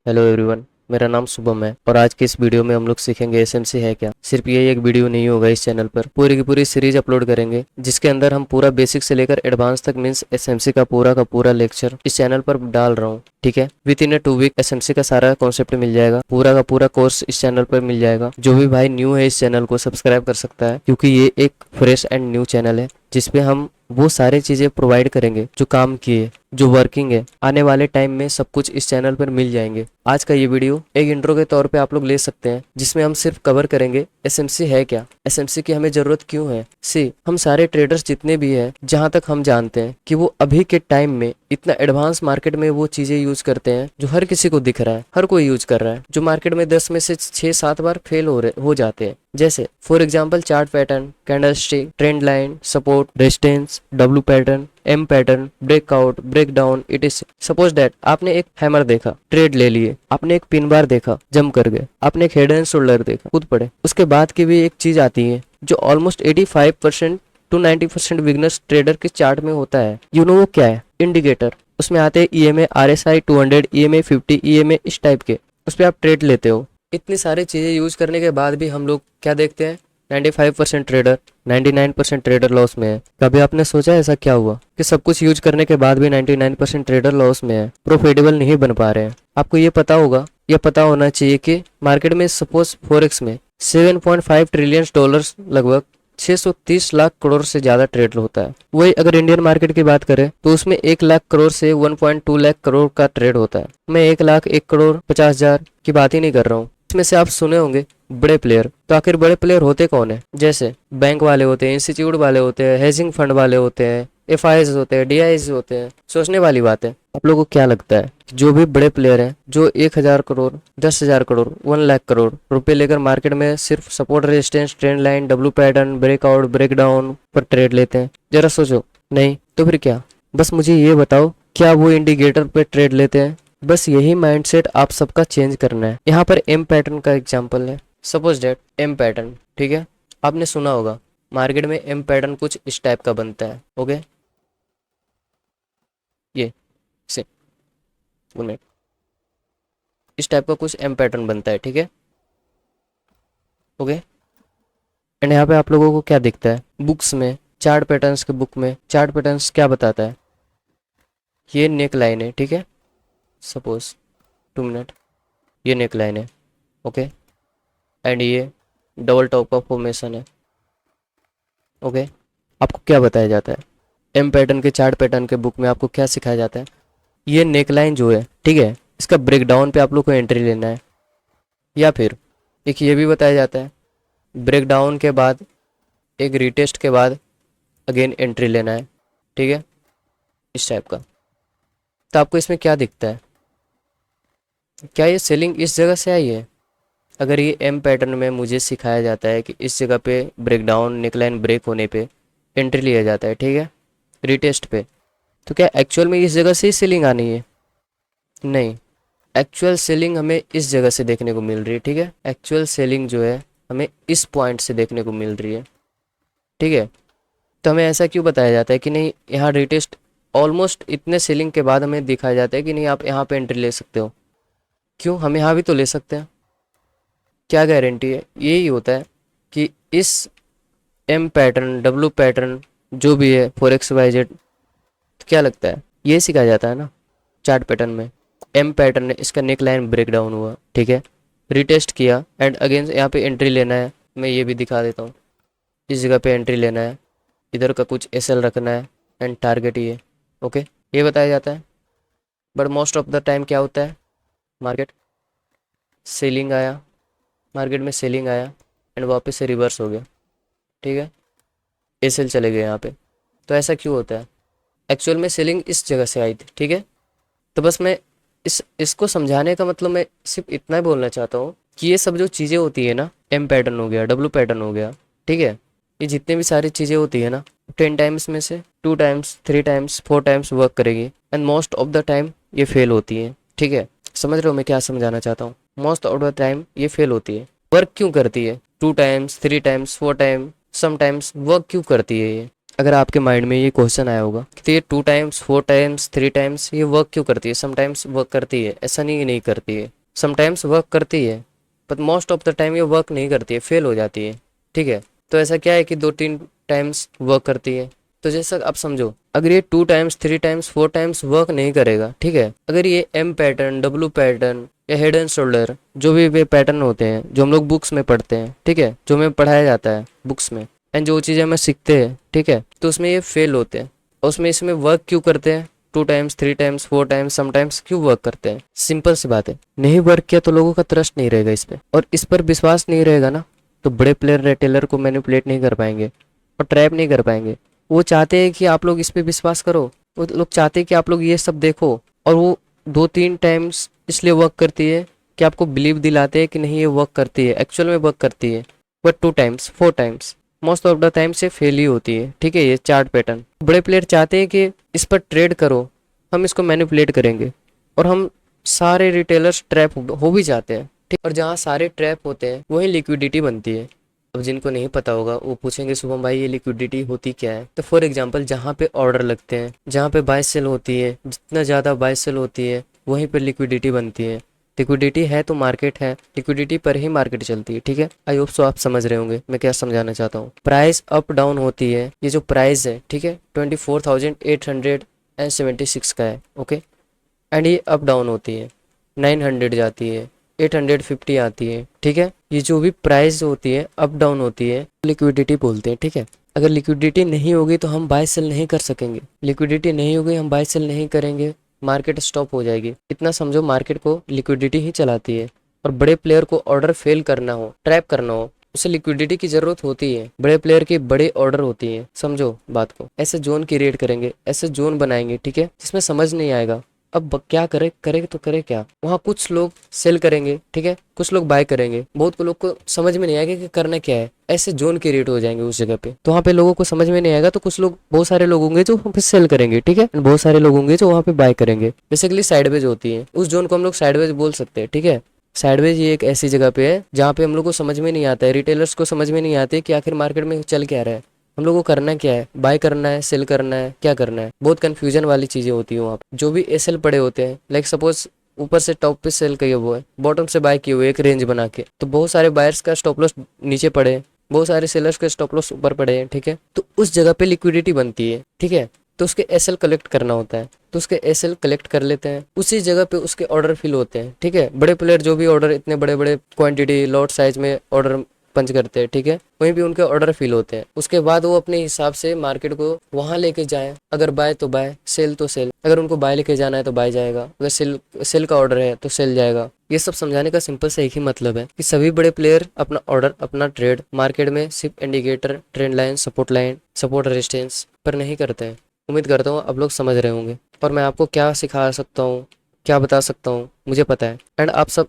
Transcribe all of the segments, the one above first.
Hello everyone. मेरा नाम शुभम है और आज के इस वीडियो में हम लोग सीखेंगे एसएमसी है क्या। सिर्फ ये एक वीडियो नहीं होगा, इस चैनल पर पूरी की पूरी सीरीज अपलोड करेंगे जिसके अंदर हम पूरा बेसिक से लेकर एडवांस तक मींस एसएमसी का पूरा लेक्चर इस चैनल पर डाल रहा हूँ। ठीक है, within a 2 week SMC का सारा कॉन्सेप्ट मिल जाएगा, पूरा का पूरा कोर्स इस चैनल पर मिल जाएगा। जो भी भाई न्यू है इस चैनल को सब्सक्राइब कर सकता है, क्योंकि ये एक फ्रेश एंड न्यू चैनल है जिसपे हम वो सारी चीजें प्रोवाइड करेंगे जो काम किए, जो वर्किंग है। आने वाले टाइम में सब कुछ इस चैनल पर मिल जाएंगे। आज का ये वीडियो एक इंट्रो के तौर पे आप लोग ले सकते हैं, जिसमें हम सिर्फ कवर करेंगे एसएमसी है क्या, एसएमसी की हमें जरूरत क्यों है। हम सारे ट्रेडर्स जितने भी हैं, जहां तक हम जानते हैं कि वो अभी के टाइम में इतना एडवांस मार्केट में वो चीजें यूज करते हैं जो हर किसी को दिख रहा है, हर कोई यूज कर रहा है, जो मार्केट में 10 में से 6-7 बार फेल हो जाते हैं। जैसे for example chart pattern, candlestick, trend line, support, resistance, W pattern, M pattern, breakout, break down. It is suppose that आपने एक हैमर देखा, ट्रेड ले लिए, आपने एक पिन बार देखा, जंप कर गए, आपने एक हेड एंड शोल्डर देखा, कूद पड़े। उसके बाद की भी एक चीज आती है जो ऑलमोस्ट 85% टू 90% बिगनर्स ट्रेडर के चार्ट में होता है। वो क्या है? इंडिकेटर। उसमें आते हैं EMA, RSI 200, EMA 50, EMA इस टाइप के। उस पर आप ट्रेड लेते हो। इतनी सारी चीजें यूज करने के बाद भी हम लोग क्या देखते हैं? 95% ट्रेडर, 99% ट्रेडर लॉस में है। कभी आपने सोचा ऐसा क्या हुआ कि सब कुछ यूज करने के बाद भी 99% ट्रेडर लॉस में है, प्रॉफिटेबल नहीं बन पा रहे हैं? आपको ये पता होगा, ये पता होना चाहिए कि मार्केट में सपोज फॉरेक्स में 7.5 ट्रिलियन डॉलर्स, लगभग 630 लाख करोड़ से ज्यादा ट्रेड होता है। वही अगर इंडियन मार्केट की बात करें तो उसमें 1 लाख करोड़ से 1.2 लाख करोड़ का ट्रेड होता है। मैं 1 लाख 1 करोड़ 50 हजार की बात ही नहीं कर रहा हूँ। इसमें से आप सुने होंगे बड़े प्लेयर। तो आखिर बड़े प्लेयर होते कौन है? जैसे बैंक वाले होते हैं, इंस्टीट्यूट वाले होते हैं, हेजिंग फंड वाले होते हैं, FIs होते हैं, DIs होते हैं। सोचने वाली बात है। आप लोगों को क्या लगता है जो भी बड़े प्लेयर हैं, जो 1,000 करोड़, 10,000 करोड़, 1 लाख करोड़ रुपए लेकर मार्केट में सिर्फ support, resistance, trend line, W pattern, breakout, breakdown पर ट्रेड लेते हैं? जरा सोचो। नहीं तो फिर क्या? बस मुझे ये बताओ, क्या वो इंडिकेटर पे ट्रेड लेते हैं? बस यही माइंडसेट आप सबका चेंज करना है। यहाँ पर एम पैटर्न का एग्जांपल है। सपोज डेट एम पैटर्न, ठीक है, आपने सुना होगा मार्केट में एम पैटर्न कुछ इस टाइप का बनता है। ओके, ये से 1 मिनट, इस टाइप का कुछ एम पैटर्न बनता है। ठीक है, ओके। एंड यहाँ पे आप लोगों को क्या दिखता है? बुक्स में, चार्ट पैटर्न्स के बुक में चार्ट पैटर्न्स क्या बताता है? ये नेक लाइन है, ठीक है, सपोज 2 मिनट, ये नेक लाइन है। ओके, एंड ये डबल टॉप का फॉर्मेशन है। ओके, आपको क्या बताया जाता है? एम पैटर्न के, चार्ट पैटर्न के बुक में आपको क्या सिखाया जाता है? ये नेकलाइन जो है, ठीक है, इसका ब्रेकडाउन पे आप लोग को एंट्री लेना है। या फिर एक ये भी बताया जाता है, ब्रेकडाउन के बाद एक रीटेस्ट के बाद अगेन एंट्री लेना है। ठीक है, इस टाइप का। तो आपको इसमें क्या दिखता है? क्या ये सेलिंग इस जगह से आई है? अगर ये एम पैटर्न में मुझे सिखाया जाता है कि इस जगह पे ब्रेकडाउन, नेकलाइन ब्रेक होने पे एंट्री लिया जाता है, ठीक है, रीटेस्ट पे, तो क्या एक्चुअल में इस जगह से ही सेलिंग आनी है? नहीं, एक्चुअल सेलिंग हमें इस जगह से देखने को मिल रही है। ठीक है, एक्चुअल सेलिंग जो है हमें इस पॉइंट से देखने को मिल रही है। ठीक है, तो हमें ऐसा क्यों बताया जाता है कि नहीं यहाँ रिटेस्ट, ऑलमोस्ट इतने सेलिंग के बाद हमें दिखाया जाता है कि नहीं आप यहाँ पे एंट्री ले सकते हो? क्यों? हम यहाँ भी तो ले सकते हैं। क्या गारंटी है? यही होता है कि इस एम पैटर्न, डब्ल्यू पैटर्न, जो भी है फॉरेक्स वाइजेड, तो क्या लगता है ये सिखाया जाता है ना चार्ट पैटर्न में। एम पैटर्न है, इसका नेक लाइन ब्रेक डाउन हुआ, ठीक है, रिटेस्ट किया एंड अगेन यहाँ पे एंट्री लेना है। मैं ये भी दिखा देता हूँ, इस जगह पे एंट्री लेना है, इधर का कुछ SL रखना है एंड टारगेट ये। ओके, ये बताया जाता है। But most of the time क्या होता है? मार्केट सेलिंग आया, मार्केट में सेलिंग आया एंड वापस से रिवर्स हो गया। ठीक है, SL चले गए यहाँ पे। तो ऐसा क्यों होता है? एक्चुअल में सेलिंग इस जगह से आई थी। ठीक है, तो बस मैं इसको समझाने का मतलब मैं सिर्फ इतना ही बोलना चाहता हूँ कि ये सब जो चीज़ें होती है ना, एम पैटर्न हो गया, डब्ल्यू पैटर्न हो गया, ठीक है, ये जितने भी सारी चीज़ें होती है ना, 10 टाइम्स में से 2 टाइम्स, 3 टाइम्स, 4 टाइम्स वर्क करेगी and most of the time ये फेल होती है। ठीक है, समझ रहे हो मैं क्या समझाना चाहता हूँ? मोस्ट ऑफ द टाइम ये फेल होती है। वर्क क्यों करती है? 2 times, 3 times, 4 time, sometimes work क्यों करती है ये? अगर आपके माइंड में ये क्वेश्चन आया होगा कि ये 2 टाइम्स, 4 टाइम्स, 3 टाइम्स ये वर्क क्यों करती है, समटाइम्स वर्क करती है, ऐसा नहीं करती है। समटाइम्स वर्क करती है, but most of the time ये वर्क नहीं करती है, फेल हो जाती है। ठीक है, तो ऐसा क्या है कि 2-3 टाइम्स वर्क करती है। तो जैसा आप समझो, अगर ये 2 टाइम्स 3 टाइम्स 4 टाइम्स वर्क नहीं करेगा, ठीक है, अगर ये एम पैटर्न, डब्लू पैटर्न या हेड एंड शोल्डर जो भी वे पैटर्न होते हैं जो हम लोग बुक्स में पढ़ते हैं, ठीक है, जो हमें पढ़ाया जाता है बुक्स में, एंड जो चीज़ें हमें सीखते हैं, ठीक है, तो उसमें ये फेल होते हैं। और उसमें इसमें वर्क क्यों करते हैं? 2 टाइम्स 3 टाइम्स 4 टाइम्स समटाइम्स क्यों वर्क करते हैं? सिंपल सी बात है, नहीं वर्क किया तो लोगों का ट्रस्ट नहीं रहेगा इस पे, और इस पर विश्वास नहीं रहेगा ना, तो बड़े प्लेयर रिटेलर को मैनिपुलेट नहीं कर पाएंगे और ट्रैप नहीं कर पाएंगे। वो चाहते हैं कि आप लोग इस पे विश्वास करो, वो लोग चाहते हैं कि आप लोग ये सब देखो, और वो 2-3 टाइम्स इसलिए वर्क करती है कि आपको बिलीव दिलाते हैं कि नहीं ये वर्क करती है, एक्चुअल में वर्क करती है। But 2 times 4 times most of the time से फेल ही होती है। ठीक है, ये चार्ट पैटर्न बड़े प्लेयर चाहते हैं कि इस पर ट्रेड करो, हम इसको मैनिपुलेट करेंगे, और हम सारे रिटेलर्स ट्रैप हो भी जाते हैं। ठीक, और जहाँ सारे ट्रैप होते हैं वहीं लिक्विडिटी बनती है। अब जिनको नहीं पता होगा वो पूछेंगे शुभम भाई ये लिक्विडिटी होती क्या है? तो फॉर एग्जांपल जहाँ पे ऑर्डर लगते हैं, जहाँ पे बाय सेल होती है, जितना ज़्यादा बाय सेल होती है वहीं पर लिक्विडिटी बनती है। लिक्विडिटी है तो मार्केट है, लिक्विडिटी पर ही मार्केट चलती है। ठीक है, आई होप सो आप समझ रहे होंगे मैं क्या समझाना चाहता हूँ। प्राइस अप डाउन होती है, ये जो प्राइस है, ठीक है, 24,876 का है। ओके, एंड ये अप डाउन होती है, 900 जाती है, 850 आती है। ठीक है, ये जो भी प्राइस होती है अप डाउन होती है लिक्विडिटी बोलते हैं। ठीक है, अगर लिक्विडिटी नहीं होगी तो हम बाय सेल नहीं कर सकेंगे, लिक्विडिटी नहीं होगी हम बाय सेल नहीं करेंगे, मार्केट स्टॉप हो जाएगी। इतना समझो, मार्केट को लिक्विडिटी ही चलाती है। और बड़े प्लेयर को ऑर्डर फेल करना हो, ट्रैप करना हो, उसे लिक्विडिटी की जरूरत होती है। बड़े प्लेयर की बड़े ऑर्डर होती है, समझो बात को। ऐसे जोन क्रिएट करेंगे, ऐसे जोन बनाएंगे, ठीक है, जिसमें समझ नहीं आएगा अब क्या करे, करे तो करे क्या। वहाँ कुछ लोग सेल करेंगे, ठीक है, कुछ लोग बाय करेंगे, बहुत को लोग को समझ में नहीं आएगा कि करना क्या है। ऐसे जोन क्रिएट हो जाएंगे उस जगह पे, तो वहाँ पे लोगों को समझ में नहीं आएगा। तो कुछ लोग, बहुत सारे लोग होंगे जो वहाँ पे सेल करेंगे, ठीक है, बहुत सारे लोग होंगे जो वहाँ पे बाय करेंगे। बेसिकली साइडवेज होती है, उस जोन को हम लोग साइडवेज बोल सकते हैं। ठीक है, साइडवेज ये एक ऐसी जगह पे है जहाँ पे हम लोग को समझ में नहीं आता है, रिटेलर्स को समझ में नहीं आती है कि आखिर मार्केट में चल क्या रहा है, हम लोग को करना क्या है, बाय करना है, सेल करना है, क्या करना है। बहुत कंफ्यूजन वाली चीजें होती है वहाँ पे। जो भी एसएल पड़े होते हैं, लाइक सपोज ऊपर से टॉप पे सेल किए हुए है, बॉटम से बाय किए हुए एक रेंज बना के, तो बहुत सारे बायर्स का स्टॉप लॉस नीचे पड़े हैं, बहुत सारे सेलर्स के स्टॉप लॉस ऊपर पड़े हैं। ठीक है, तो उस जगह पे लिक्विडिटी बनती है। ठीक है, तो उसके एसएल कलेक्ट करना होता है, तो उसके एसएल कलेक्ट कर लेते हैं, उसी जगह पे उसके ऑर्डर फिल होते हैं। ठीक है, बड़े प्लेयर जो भी ऑर्डर इतने बड़े बड़े क्वांटिटी लॉट साइज में ऑर्डर पंच करते हैं, ठीक है, वहीं भी उनके ऑर्डर फिल होते हैं। उसके बाद वो अपने हिसाब से मार्केट को वहां लेके जाए, अगर बाय तो बाय, सेल तो सेल। अगर उनको बाय लेके जाना है तो बाय जाएगा, अगर सेल का ऑर्डर है तो सेल जाएगा। ये सब समझाने का सिंपल से एक ही मतलब है कि सभी बड़े प्लेयर अपना ऑर्डर, अपना ट्रेड मार्केट में सिर्फ indicator, trend line, support resistance पर नहीं करते हैं। उम्मीद करता हूँ आप लोग समझ रहे होंगे, और मैं आपको क्या सिखा सकता हूँ, क्या बता सकता हूँ, मुझे पता है। एंड आप सब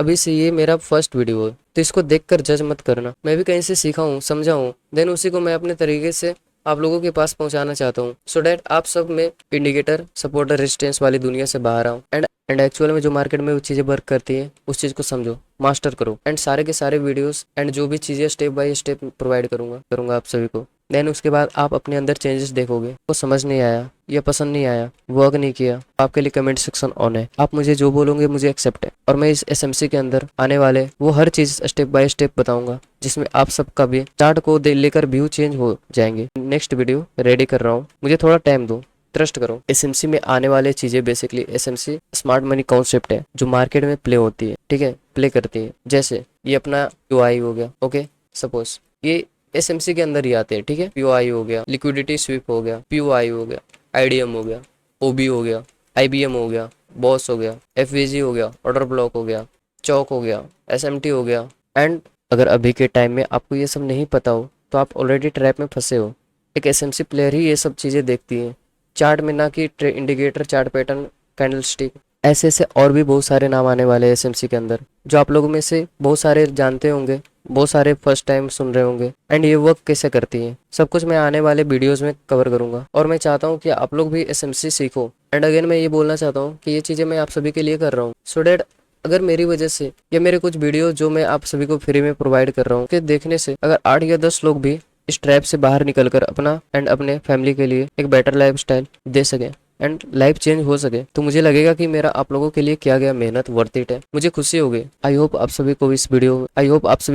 अभी से ये मेरा फर्स्ट वीडियो है, तो इसको देखकर जज मत करना। मैं भी कहीं से सीखा हूँ, समझा हूँ, देन उसी को मैं अपने तरीके से आप लोगों के पास पहुंचाना चाहता हूँ, सो डैट आप सब में इंडिकेटर, सपोर्टर, रेजिस्टेंस वाली दुनिया से बाहर आऊँ, एंड एक्चुअल में जो मार्केट में वो चीज़ें वर्क करती है उस चीज़ को समझो, मास्टर करो। एंड सारे के सारे वीडियोस एंड जो भी चीज़ें स्टेप बाय स्टेप प्रोवाइड करूँगा आप सभी को। देन उसके बाद आप अपने अंदर चेंजेस देखोगे, वो समझ नहीं आया या पसंद नहीं आया, वर्क नहीं किया, आपके लिए कमेंट सेक्शन ऑन है। आप मुझे जो बोलोगे मुझे एक्सेप्ट है, और मैं इस एसएमसी के अंदर आने वाले वो हर चीज़ स्टेप बाय स्टेप बताऊंगा, जिसमें आप सबका भी चार्ट को लेकर व्यू चेंज हो जाएंगे। नेक्स्ट वीडियो रेडी कर रहा हूँ, मुझे थोड़ा टाइम दो, ट्रस्ट करो। एसएमसी में आने वाले चीजें basically SMC smart money concept है जो मार्केट में प्ले होती है, ठीक है, प्ले करती है। जैसे ये अपना यूआई हो गया, ओके, सपोज ये एसएमसी के अंदर ही आते हैं, ठीक है, यूआई हो गया, लिक्विडिटी स्वीप हो गया, पीओआई हो गया, आईडीएम हो गया, ओबी हो गया, आईबीएम हो गया, बॉस हो गया, एफवीजी हो गया, ऑर्डर ब्लॉक हो गया, चौक हो गया, एसएमटी हो गया। एंड अगर अभी के टाइम में आपको ये सब नहीं पता हो तो आप ऑलरेडी ट्रैप में फंसे हो। एक एसएमसी प्लेयर ही ये सब चीज़ें देखती है चार्ट में, ना कि indicator, chart pattern, candle stick. ऐसे ऐसे और भी बहुत सारे नाम आने वाले हैं एसएमसी के अंदर, जो आप लोगों में से बहुत सारे जानते होंगे, बहुत सारे फर्स्ट टाइम सुन रहे होंगे। एंड ये वर्क कैसे करती है सब कुछ मैं आने वाले वीडियोस में कवर करूंगा। और मैं चाहता हूँ कि आप लोग भी एसएमसी सीखो। एंड अगेन मैं ये बोलना चाहता हूँ कि ये चीज़ें मैं आप सभी के लिए कर रहा हूँ, सो डैट अगर मेरी वजह से या मेरे कुछ वीडियो जो मैं आप सभी को फ्री में प्रोवाइड कर रहा हूँ के देखने से अगर 8 या 10 लोग भी इस ट्रैप से बाहर निकलकर अपना एंड अपने फैमिली के लिए एक बेटर लाइफस्टाइल दे सके, एंड लाइफ चेंज हो सके, तो मुझे लगेगा कि मेरा आप लोगों के लिए किया गया मेहनत वर्थ इट है। मुझे खुशी होगी। आई होप आप सभी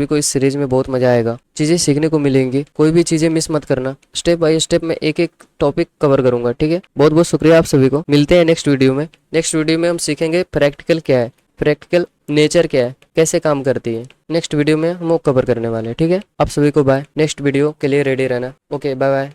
को इस सीरीज में बहुत मजा आएगा, चीजें सीखने को मिलेंगी। कोई भी चीजें मिस मत करना, स्टेप बाय स्टेप मैं एक एक टॉपिक कवर करूंगा, ठीक है। बहुत बहुत शुक्रिया आप सभी को, मिलते हैं नेक्स्ट वीडियो में। नेक्स्ट वीडियो में हम सीखेंगे प्रैक्टिकल क्या है, प्रैक्टिकल नेचर क्या है, कैसे काम करती है। नेक्स्ट वीडियो में हम वो कवर करने वाले हैं, ठीक है। आप सभी को बाय, नेक्स्ट वीडियो के लिए रेडी रहना। Okay, bye bye.